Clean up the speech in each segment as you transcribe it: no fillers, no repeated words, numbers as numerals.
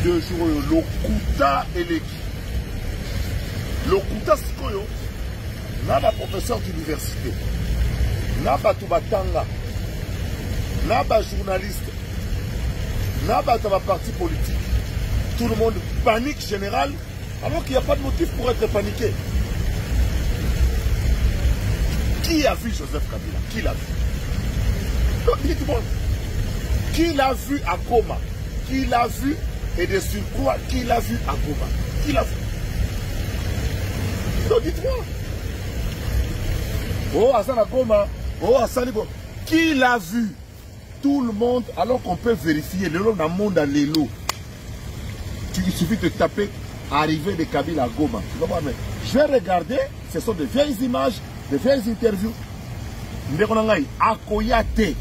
2 jours, Lokuta et l'équipe. Lokuta Sikoyo, n'a pas professeur d'université, n'a pas Toubatanga, n'a pas journaliste, n'a pas parti politique. Tout le monde panique générale, alors qu'il n'y a pas de motif pour être paniqué. Qui a vu Joseph Kabila? Qui l'a vu? Dites-moi. Qui l'a vu à Goma? Qui l'a vu et de surcroît, qui l'a vu à Goma? Qui l'a vu? Donc dites-moi. Oh, Hassan à Goma. Oh, Hassan Goma. Qui l'a vu? Tout le monde, alors qu'on peut vérifier. Le long dans le monde à l'élo. Il suffit de taper arrivée de Kabila à Goma. Je vais regarder. Ce sont de vieilles images, de vieilles interviews. Ndekonangai, Akoyate.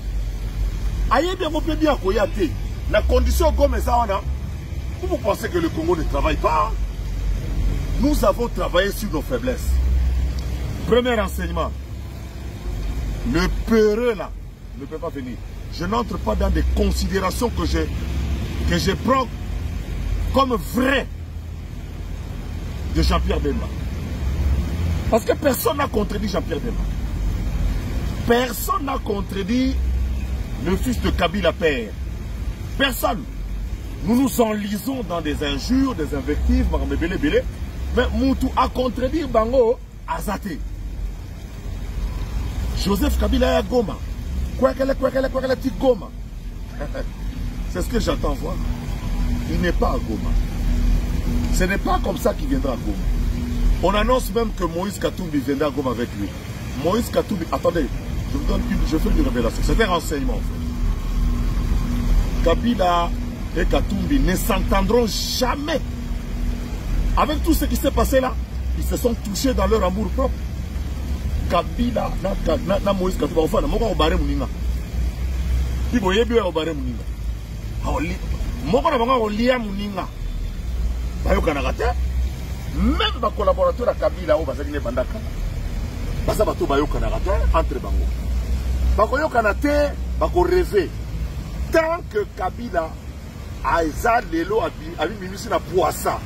Aïe bien, on peut dire Akoyate. La condition Goma est ça, vous pensez que le Congo ne travaille pas? Nous avons travaillé sur nos faiblesses. Premier renseignement. Le peureux là ne peut pas venir. Je n'entre pas dans des considérations que je prends comme vraies de Jean-Pierre Bemba. Parce que personne n'a contredit Jean-Pierre Bemba. Personne n'a contredit le fils de Kabila père. Personne. Nous nous enlisons dans des injures, des invectives, mais Moutou a contredit Bango Azate. Joseph Kabila est à Goma. Quoi qu'elle est Goma. C'est ce que j'attends voir. Il n'est pas à Goma. Ce n'est pas comme ça qu'il viendra à Goma. On annonce même que Moïse Katumbi viendra à Goma avec lui. Moïse Katumbi, attendez, je fais une révélation. C'est un renseignement en fait. Kabila et Katumbi ne s'entendront jamais. Avec tout ce qui s'est passé là, ils se sont touchés dans leur amour propre. Kabila na Moïse Katumbi, enfin, on va barrer Mouninga. Il faut y barrer Mouninga. Même les collaborateurs à Kabila ou Bazagine Bandaka, Basabato Bayo Kanagate, entre Bango. Bakoyo Kanate, Bako rêver. Tant que Kabila a Lelo a mis minus na poissa,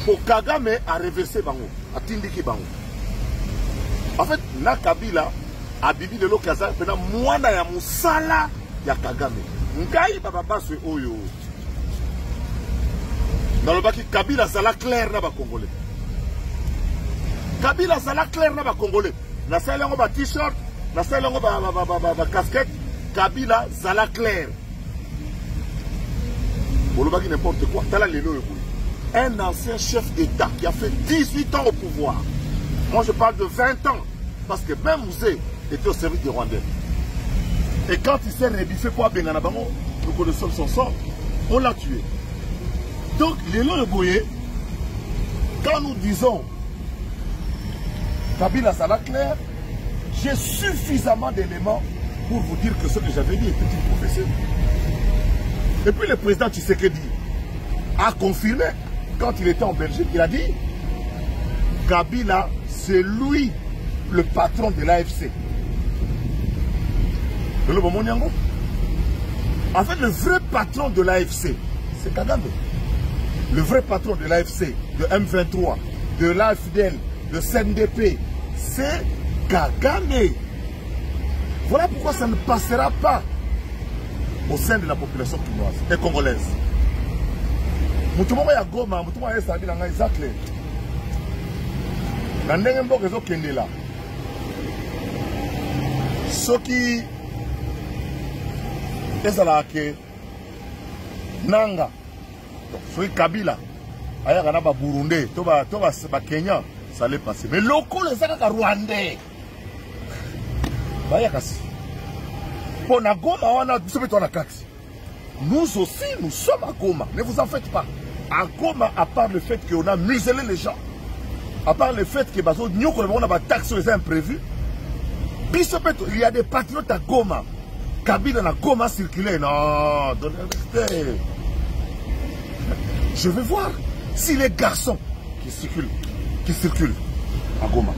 pour Kagame a reversé Bango, a Tindiki Bango. En fait, na Kabila a bibi Lelo Kaza, pendant moi na ya Moussala ya Kagame. Ngai baba baswe oyo. Dans le baki Kabila ça la clair na ba Congolais. Kabila ça la clair na ba Congolais. Na salengo ba t-shirt, na salengo ba casquette, Kabila ça la clair. Pour le baki n'importe quoi, tala lelo yoboui. Un ancien chef d'État qui a fait 18 ans au pouvoir. Moi je parle de 20 ans parce que même Mouzé était au service des Rwandais. Et quand il s'est rébiffé pour Bengana Bango, nous connaissons son sort, on l'a tué. Donc, les lois Boye, quand nous disons Kabila Sala clair, j'ai suffisamment d'éléments pour vous dire que ce que j'avais dit était une prophétie. Et puis le président Tshisekedi a confirmé, quand il était en Belgique, il a dit Kabila, c'est lui le patron de l'AFC. En fait, le vrai patron de l'AFC, c'est Kagame. Le vrai patron de l'AFC, de M23, de l'AFDL, de CNDP, c'est Kagame. Voilà pourquoi ça ne passera pas au sein de la population quinoise et congolaise. Moutoumou ya Goma, Moutoumou ya Sabi Nanga Isakle. Nandengembo Rezo Kendela. Soki ezalake nanga soki Kabila ayaka na ba Burundais to ba Kenya ça allait passer mais loko les kaka Rwandais bayaka si pour na Goma wana biso na kati nous aussi nous sommes à Goma, ne vous en faites pas. À Goma, à part le fait qu'on a muselé les gens, à part le fait que nous avons des taxes sur les imprévus, il y a des patriotes à Goma. Kabila na Goma circulé. Non, je vais voir si les garçons qui circulent à Goma,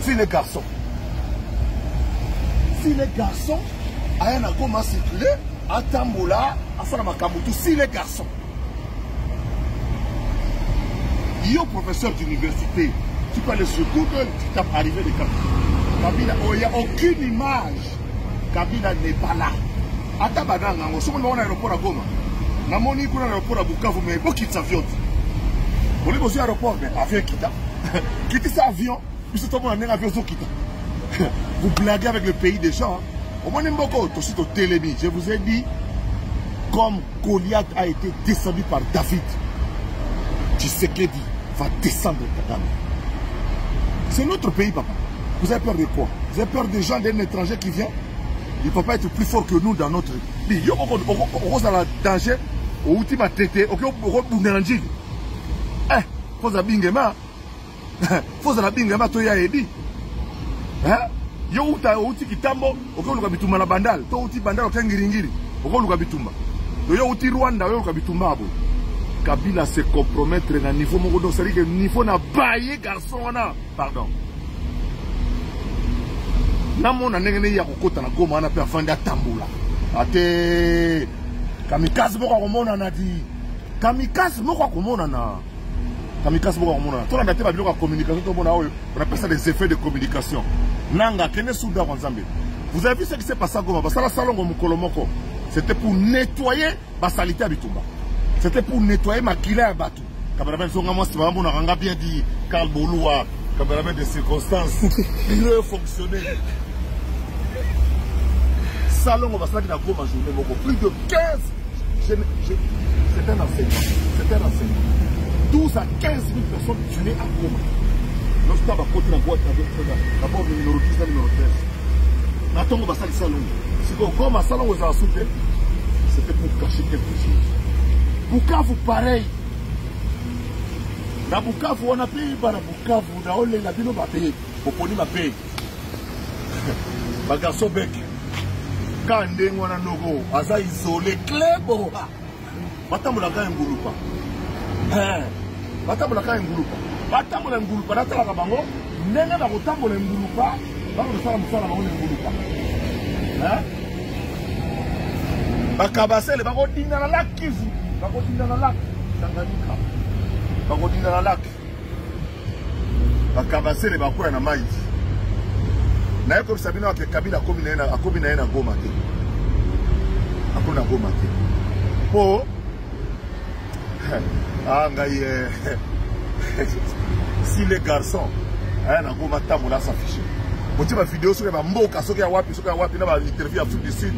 si les garçons à Goma circulent, à Tamboula, à Fanamakamoutou, si les garçons, Yo, professeur d'université, tu peux aller sur Google, tu tapes arrivée de Kabila. Kabila, il n'y a aucune image. Kabila n'est pas là. Ata badanga, on se met dans l'aéroport à Goma. Na moni kuna l'aéroport à Bukavu, mais bon quitte sa avion. On est dans l'aéroport, mais avion quitte. Quitte sa avion, puis c'est tout le monde en avion quitte. Vous blaguez avec le pays des gens. Au moins, aussi au télémi. Je vous ai dit, comme Goliath a été descendu par David, Tshisekedi va descendre Kagame. C'est notre pays, papa. Vous avez peur de quoi? Vous avez peur des gens d'un étranger qui vient? Il ne peut pas être plus fort que nous dans notre pays. On a danger. Au ultime traité. Ok, on a un danger. Eh, faut la bingema. Faut la bingema, toi, y'a dit. Hein? Yo uta uti kitambo okoluka bitumba na bandal to uti bandal okangiringiri okoluka bitumba yo uti Rwanda yo okoluka bitumba abo Kabila se compromettre na niveau moko donc c'est dire que niveau na baye garçon na pardon na mona ndenge ya kokota na Goma na pe afanda tambula ate kamikaze moko komona na di kamikaze moko komona na kamikaze moko komona to na date ba biloko ya communication to mona oyo on appelle ça des effets de communication. Nanga, vous avez vu ce qui s'est passé à Goma? C'était pour nettoyer la saleté à Bitumba. C'était pour nettoyer ma kila à Batou. On a bien dit Karl Boloua, des circonstances. Il a fonctionné. Salon, on va se dire à Goma, plus de 15. C'est un enseignement. C'est un enseignement. 12 à 15 000 personnes tuées à Goma. Lorsqu'on va côté la boîte d'abord le numéro 10 et le numéro 13. N'attendons pas ça le salon. Si on comme un salon aux assoupés, c'était pour cacher quelque chose. Bukavu pareil. Na Bukavu on a payé par Bukavu, na on l'a bino ba payé. Pour poni ma paye. Ba garçon bec. Quand ndengo na nogo, aza isolé clebo. Batamula ka ngulupa. Batamula ka ngulupa. Batambola ngulupa natalaka bango ndenge na kotambola ngulupa bakosala mosala bango na ngulupa bakabasele bakodinda na laki Kivu bakodinda na laki Tanganyika bakodinda na laki bakabasele bakoya na mai naye komisa bino ake Kabila akomi na ye na Goma te akomi na Goma te po ngai si les garçons hein na Goma tambola s'afficher motié ma vidéo sur ma mboka soki ya wapi na ba interview Afrique du Sud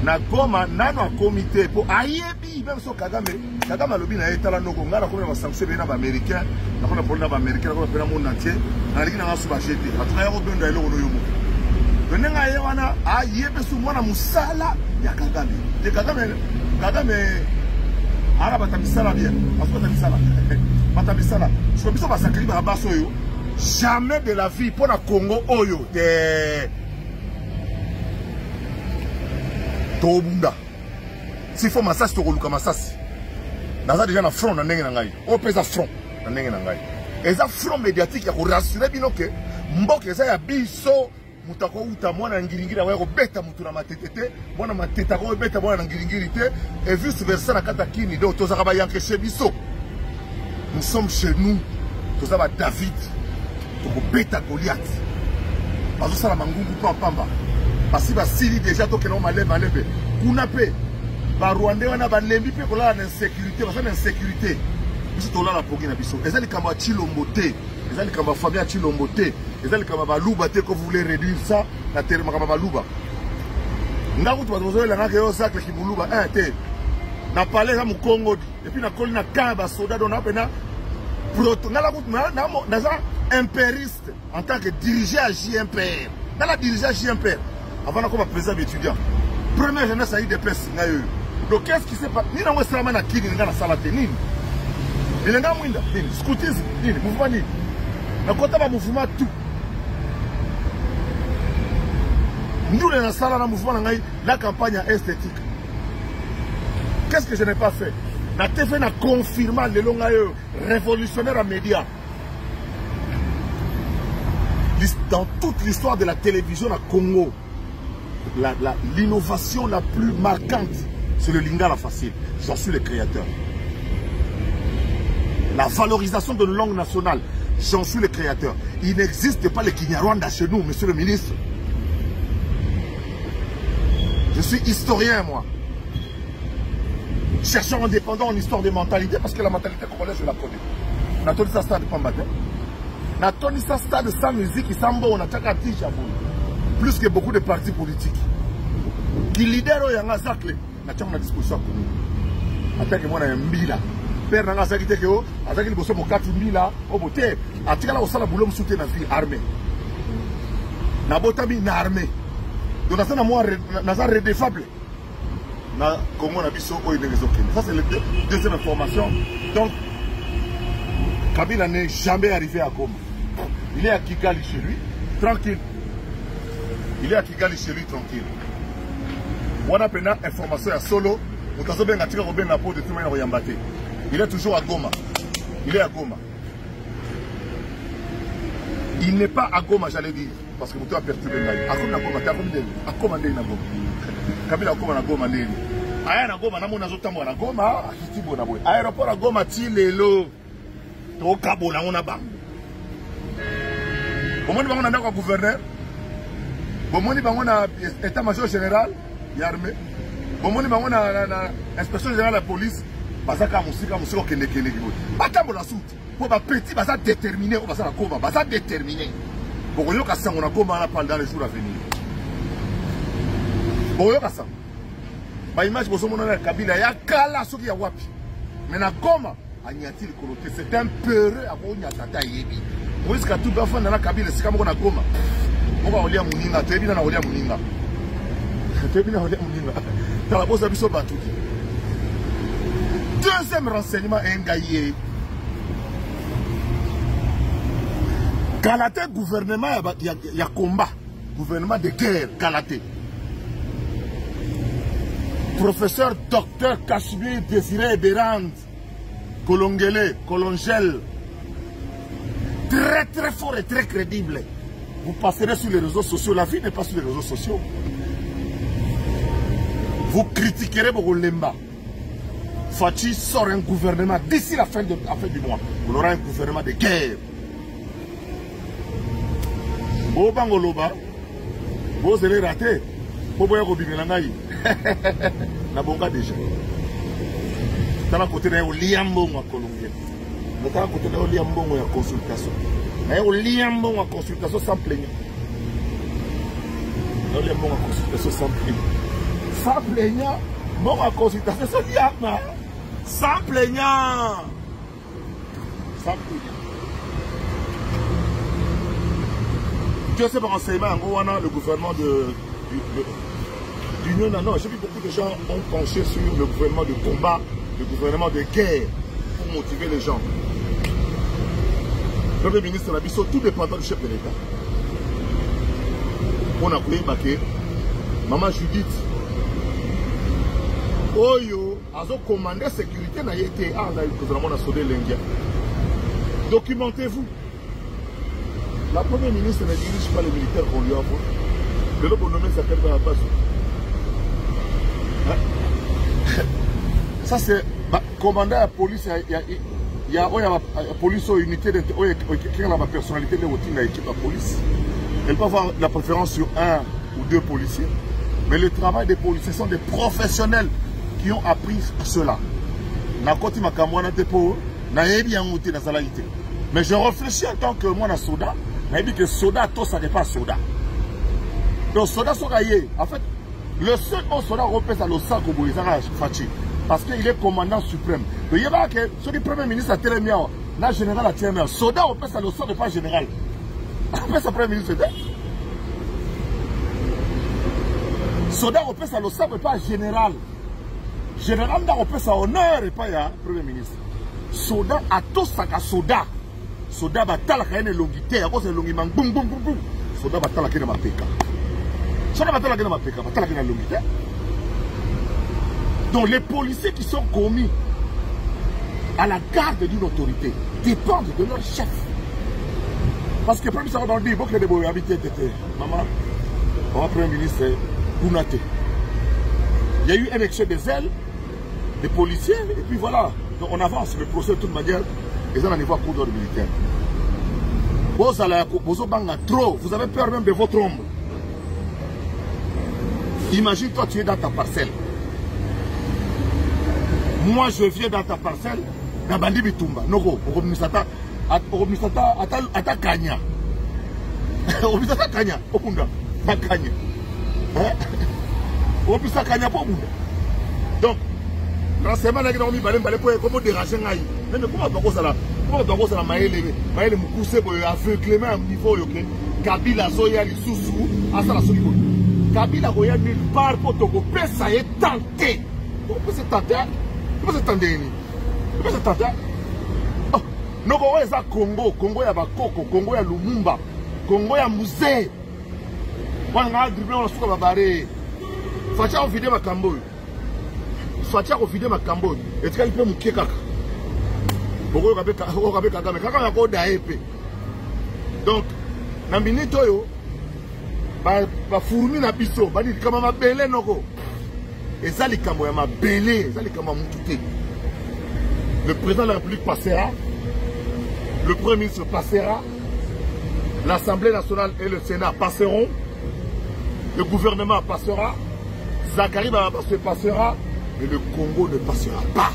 na Goma nano a comité pour ayebi même so Kagame alobi na etala noko ngala ko na ba sanction na ba américain na ko na polina ba américain na ko na monde entier na liki na ngasu ba jeté atuna ya ko benda eloko no yomo benenga ye wana ayebe su mwana musala ya Kagame de Kagame ara batamisala bien batamisala batamisala so biso basakali ba baso yo jamais de la vie pour la Congo oyo de Tobunda si faut masasi to koluka masasi naza déjà na front na ndenge na ngai o pesa front na ndenge na ngai eza front médiatique ya ko rassurer bino ke mboka eza ya biso mutako uta mwana ngiringiri wa ko beta mutu na matetete mwana mateta ko beta mwana ngiringiri te et vice versa na kata kini do tozaka ba yanke chez biso. Nous sommes chez nous tous ça David to beta Goliath parce que la mangungu pamba parce que sili déjà to kena malebe kuna pe ba Rwanda wana ba lembi pe kola na insécurité parce que insécurité biso to la poki na biso ezali kamba Chilombote ezali kamba Fabien Chilombote ezali kamba baluba te que vous voulez réduire ça la terre kamba baluba ngaku to bazozo la ngaka yo sacle kibuluba te na parler na Congo et puis na koli na kamba soda do na pena proto na la route na ça impériste en tant que dirigeant à JMPR. Dans la dirigeant à JMPR, avant de comme président étudiant, première jeunesse a eu des places. Donc qu'est-ce qui s'est passé? Ni na Western na kini na salate ni. Ni na mwinda ni scoutisme ni mouvement ni. Na kota ba mouvement tout. Nous les na sala na mouvement na la campagne esthétique. Qu'est-ce que je n'ai pas fait? Na TV na confirmé le longa révolutionnaire à médias. Dans toute l'histoire de la télévision à Congo, l'innovation la plus marquante, c'est le Lingala facile. J'en suis le créateur. La valorisation de nos langues nationales, j'en suis le créateur. Il n'existe pas le Kinyarwanda chez nous, monsieur le ministre. Je suis historien, moi. Chercheur indépendant en histoire de mentalité, parce que la mentalité congolaise, je la connais. Natoni sa stade pas matin. Natoni sa stade sans musique, il s'en va, on a tchakati chabou. Plus que beaucoup de partis politiques. Qui leader yanga zakle, na tchama disposition pour nous. Attends que moi na mbila. Père nanga zakite ke o, azaki liboso mo 4000 là, au boté. Atikala au sala boulot soutenir na vie armée. Na botami na armée. Donc ça na moi na ça redéfable. Na Congo na biso o inezokene. Ça c'est la deuxième information. Donc Kabila n'est jamais arrivé à Goma. Il est à Kigali chez lui, tranquille. Il est à Kigali chez lui, tranquille. On a une information à Solo. Il est toujours à Goma. Il est à Goma. Il n'est pas à Goma, j'allais dire. Parce que vous avez perturbé. À Goma, Kabila a Goma, Goma. Aya na Goma, namona zotambo na Goma, akitibo na boy. Aéroport à Goma ti lelo. To kabo na ona ba. Bomoni bango na ndako gouverneur. Bomoni bango na état-major général, l'armée. Bomoni bango na inspection générale de la police. Bazaka musika kende kende kibo. Batambo la soute. Pour ba petit baza déterminé ou baza na Goma, baza déterminé. Bokoyo ka sango na Goma pendant les jours à venir. Bokoyo ka sango. Ba image boso mona na Kabila ya kala soki ya wapi. Mais na Goma anyati likolote, c'est un peureux à bonya tata yebi. Moïse Katumbi afan na Kabila sika moko na Goma. On va olia muninga, tebi na olia muninga. Tebi na olia muninga. Dans la bosse biso batuki. Deuxième renseignement engaye. Kalaté gouvernement ya combat, gouvernement de guerre Kalaté. Professeur docteur Kashmir Désiré Berand Kolongele, Kolongel, très très fort et très crédible. Vous passerez sur les réseaux sociaux. La vie n'est pas sur les réseaux sociaux. Vous critiquerez Bogolemba. Fachi sort un gouvernement d'ici la fin du mois. On aura un gouvernement de guerre. Bobangoloba, vous allez rater. Boboya Robingangaï. Na bonga déjà. Dans la côté de Liambo à Colombie. Dans la côté de Liambo à consultation. Mais au Liambo à consultation sans plaignant. Au Liambo à consultation sans plaignant. Sans plaignant, bon à consultation sans Liambo. Sans plaignant. Sans plaignant. Dieu sait par renseignement, en gros, le gouvernement d'Union, non, j'ai vu beaucoup de gens ont penché sur le gouvernement de combat, le gouvernement de guerre, pour motiver les gens. Le Premier ministre Nabiso, tout dépendant du chef de l'État. On a pris Baké, Maman Judith, Oyo, Azo commandé sécurité n'a été à le gouvernement a sauvé l'India. Documentez-vous. La Première ministre ne dirige pas les militaires qu'on lui envoie. Le nom nommé s'appelle dans la base. Ça c'est commandant la police, il y a la police ou unité de la personnalité de l'équipe de police. Elle peut avoir la préférence sur un ou deux policiers. Mais le travail des policiers sont des professionnels qui ont appris cela. Mais je réfléchis en tant que moi dans Soda. Je dis que Soda, tout ça n'est pas Soda. Donc Soda Sogaye, en fait, le seul Soda repose à l'Osa Koboizara Fachi. Parce qu'il est commandant suprême. Donc il y a que ce qui est Premier ministre à Télémia, la générale à Télémia, Soda repose à l'Osa n'est pas général. Après sa Premier ministre, Soda repose à l'Osa n'est pas général. Général n'a repose à honneur et pas à Premier ministre. Soda a tout ça qu'à Soda. Soda batala kayene longité, à cause de longiment, boum boum boum boum. Soda batala kayene mapeka. Soda batala kayene mapeka, batala kayene longité. Donc les policiers qui sont commis à la garde d'une autorité dépendent de leur chef. Parce que premier ministre va dire, beaucoup de boys habitent maman, Premier ministre Bounaté. Il y a eu un excès des ailes, des policiers, et puis voilà. Donc on avance le procès de toute manière. Et ça, on niveau à coup d'ordre militaire. Vous allez trop, vous avez peur même de votre ombre. Imagine, toi, tu es dans ta parcelle. Moi, je viens dans ta parcelle, dans Bandi Bitumba. Noko, Oromisata Kanya. Oromisata Kanya, Okunda, Kanya. Oromisata Kanya, Okunda. Donc, renseignement, il y a des comment déranger. Mais comment on ça là? Comment on ça là? Maël Moukousse, aveuglement à niveau, Kabila Zoya, Lisusu, Asala Soliko. Kabila Zoya, nulle part pour Togo. Ça est tenté. Pourquoi c'est tenté? Pourquoi c'est tenté? Pourquoi c'est tenté? Oh, nous avons Congo, Congo ya Bakoko, Congo ya Lumumba, Congo ya Musée. On a dribblé, on a souffert à barrer. Fatia au vidéo ma Camboy. Fatia au vidéo ma Camboy. Et tu as peu mouké kaka. Pourquoi on a fait Kagame? Kaka a encore d'AEP. Donc, dans minute yo, ba fourmi na biso, ba dit comment ma belé noko. Et ça les Camboy ma belé, ça les Camboy moutouté. Le président de la République passera, le Premier ministre passera, l'Assemblée nationale et le Sénat passeront, le gouvernement passera, Zachary passera, mais le Congo ne passera pas.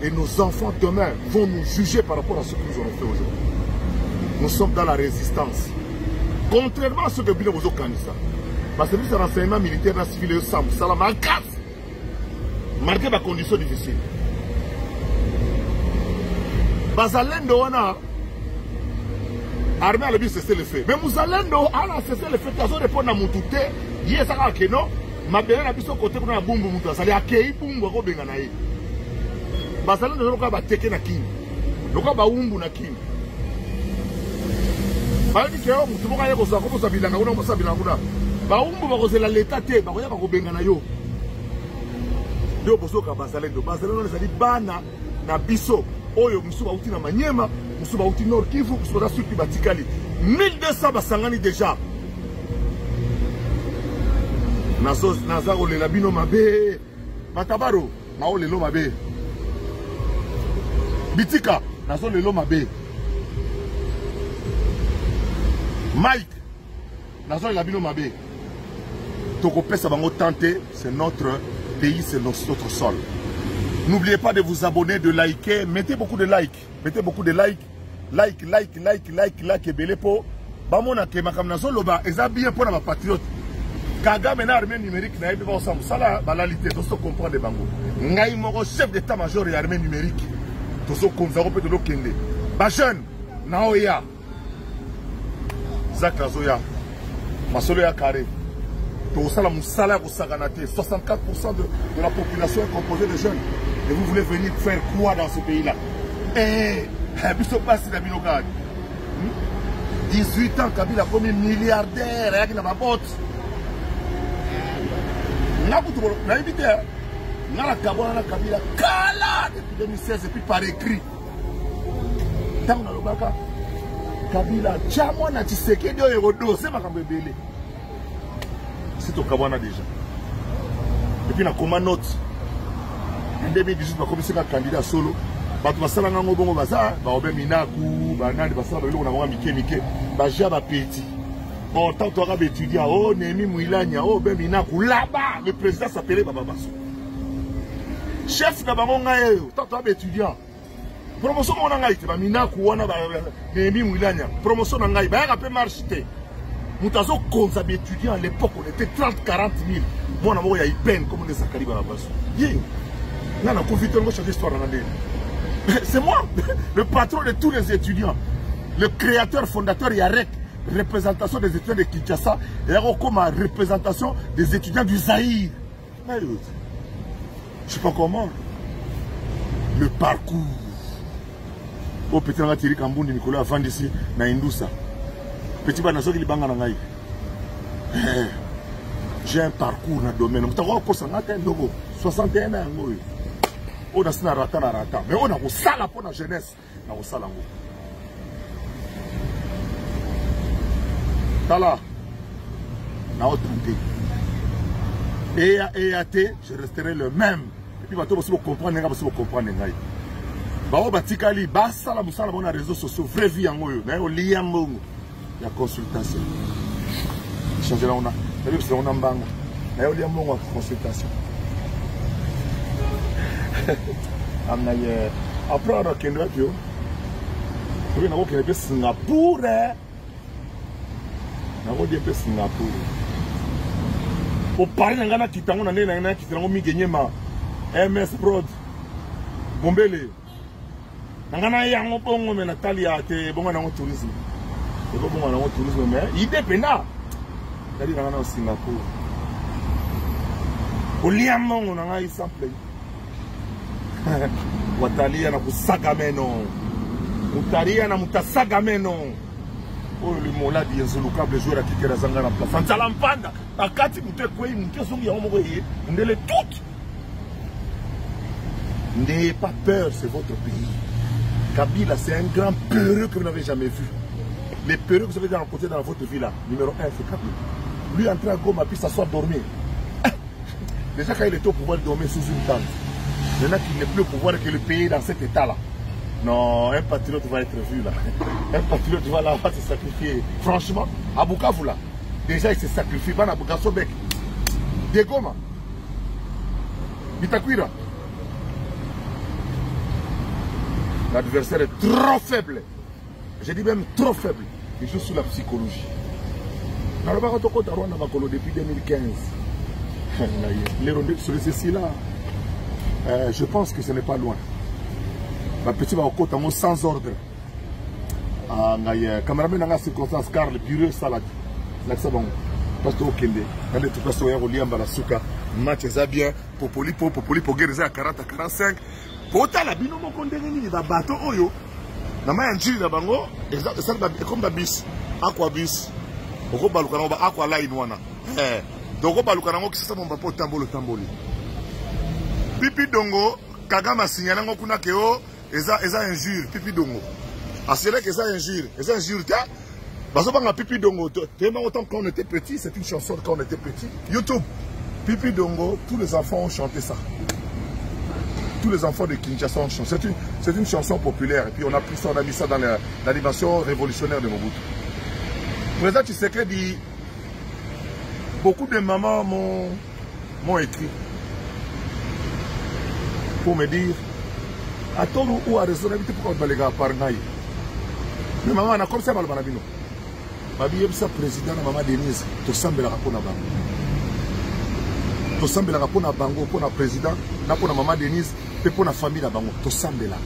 Et nos enfants demain vont nous juger par rapport à ce que nous avons fait aujourd'hui. Nous sommes dans la résistance. Contrairement à ce que Bino Bozo Kanissa, parce que le renseignement militaire et civil, ça m'a casse. Malgré ma condition difficile. Bazalendo wana armée a le but cesser le feu. Mais Mouzalendo a cessé le feu. Tazo répondre à Moutouté. Hier ça a que non. Ma belle a biso côté pour na bumbu Moutou. Ça lui a accueilli bumbu ko benga naïe. Bazalendo zoka ba teke na king. Zoka ba umbu na king. Ba dit que Moutou ko yeko so ko so bilanga ko no so bilanga. Ba umbu ba ko zela l'état te ba ko ya ba ko benga na yo. Ndo bosoka Bazalendo. Bazalendo ça dit bana na biso. Oyo musuba uti na Manyema, musuba uti Nord Kivu, musuba suki batikali. 1200 basangani déjà. Naza ole labino mabe. Matabaro, na ole lo mabe. Bitika, nazo le lo mabe. Mike, nazo le labino mabe. Toko pesa bango tenter, c'est notre pays, c'est notre sol. N'oubliez pas de vous abonner, de liker. Mettez beaucoup de likes. Mettez beaucoup de likes. Like, et belé po. Bamona ke makamnazo loba. Eza bien pour ma patriote. Kagame na armée numérique na yeba ensemble. Ça là, balalité. Tout ce comprendre de bango. Ngai moko chef d'état-major et armée numérique. Tout ce comme ça peut de l'okende. Ba jeune, naoya. Zak Nazoya. Masolo ya carré. Tout ça la moussala ko saganate. 64% de la population est composée de jeunes. Et vous voulez venir faire quoi dans ce pays-là? Eh, 18 ans, Kabila comme milliardaire, il y a ma botte. Kabila Kala depuis 2016 et puis par écrit. Kabila, Tchamona Tshisekedi Oyodo, c'est ma cambébélé. C'est au Kabana déjà. Et puis, on a comme note. En 2018, on a commencé à candidat solo. On a fait un bon bazar. On a fait un minaku, on a fait un petit. On a fait étudiant. Oh, Némi Mouilania, oh, ben minaku. Là-bas, le président s'appelait Baba Basso. Chef de Bamongaï, on a fait étudiant. Promotion, on a fait minaku, on a fait Némi Mouilania. Promotion, on a fait un marché. Nous avons comme étudiants à l'époque, on était 30-40 000. Moi, on a eu peine comme on est Zakari Barabasso. C'est moi, le patron de tous les étudiants, le créateur, fondateur Yarek, représentation des étudiants de Kinshasa, et comme représentation des étudiants du Zaïre. Je ne sais pas comment. Le parcours. Oh, peut-être on va tirer Kambouni, Nicolas, avant d'ici, na Indoussa. Petit banazo qui banga nangai. J'ai un parcours dans le domaine. Vous avez un 61 ans. On a un rata. Mais on a un sala pour la jeunesse. On a un sala. Tala. On a tenté. Et je resterai le même. Et puis, vous allez comprendre. Bao batikali basa la musala bona réseaux sociaux vraie vie yango yo na yo liya mbongo ya consultation. Changer là on a c'est on a mbanga. Na yo liya mbongo ya consultation. Amna ye après on a kendo yo. Oui, na ko kende Singapour. Na ko de Singapour. Au Paris ngana kitango na nena na kitango mi genyema MS Prod Bombele. Nangana yango bongo me Natalia te bongo na tourisme. Ko bongo na tourisme mais idée pena. Dali nangana au Singapour. Oliamo nanga exemple. Watalia na kusaga meno. Mutaria na mutasaga meno. Oh le mola di insolukable joueur qui kera zanga na place. Nzala mpanda. Akati mute kwei mute songi ya moko ye. Ndele tout. N'ayez pas peur, c'est votre pays. Kabila, c'est un grand peureux que vous n'avez jamais vu. Les peureux que vous avez rencontrés dans votre vie là, numéro 1, c'est Kabila. Lui entré à Goma, puis s'asseoir dormir. Déjà quand il était au pouvoir, il dormait sous une tente. Maintenant qu'il n'est plus au pouvoir, que le pays est dans cet état là. Non, un patriote va être vu là. Un patriote va là-bas se sacrifier. Franchement, à Bukavu là, déjà il s'est sacrifié. Van à Bukasobek. De Goma. Bitakwira. L'adversaire est trop faible. Je dis même trop faible. Il joue sur la psychologie. Depuis 2015. Les rondeurs sur ceci là, je pense que ce n'est pas loin. Ma petite va au côté sans ordre. Cameraman dans la circonstance car le bureau salade. C'est bon. Parce que au Kende, quand les tout sont au Liamba la Souka, match est bien. Popoli pour guérir à 40 à 45. Pota la bino mo kondengeni ni bato oyo na ma njili na bango exactement comme ba bis aqua bis oko baluka na ba aqua line wana donc baluka na ngo kisasa mo ba tambolo Pipi Dongo Kagama signala ngo kuna keo eza injure Pipi Dongo assuré que ça injure ta baso banga Pipi Dongo tellement autant quand on était petit, c'est une chanson quand on était petit. YouTube Pipi Dongo, tous les enfants ont chanté ça. Tous les enfants de Kinshasa ont chanté. C'est une chanson populaire. Et puis on a pris ça, on a mis ça dans la dimension révolutionnaire de Mobutu. Président Tshisekedi dit, beaucoup de mamans m'ont écrit pour me dire, à tort ou à raisonnabilité, pourquoi on va les gars par naï. Mais maman, on a comme ça, Malbanabino. Ma vie est ça, président, maman Denise, tout ça, mais la rapport à Bango. Tout ça, mais la rapport à Bango, pour la président, pour la maman Denise. Et pour la famille là-bas, tout semble là.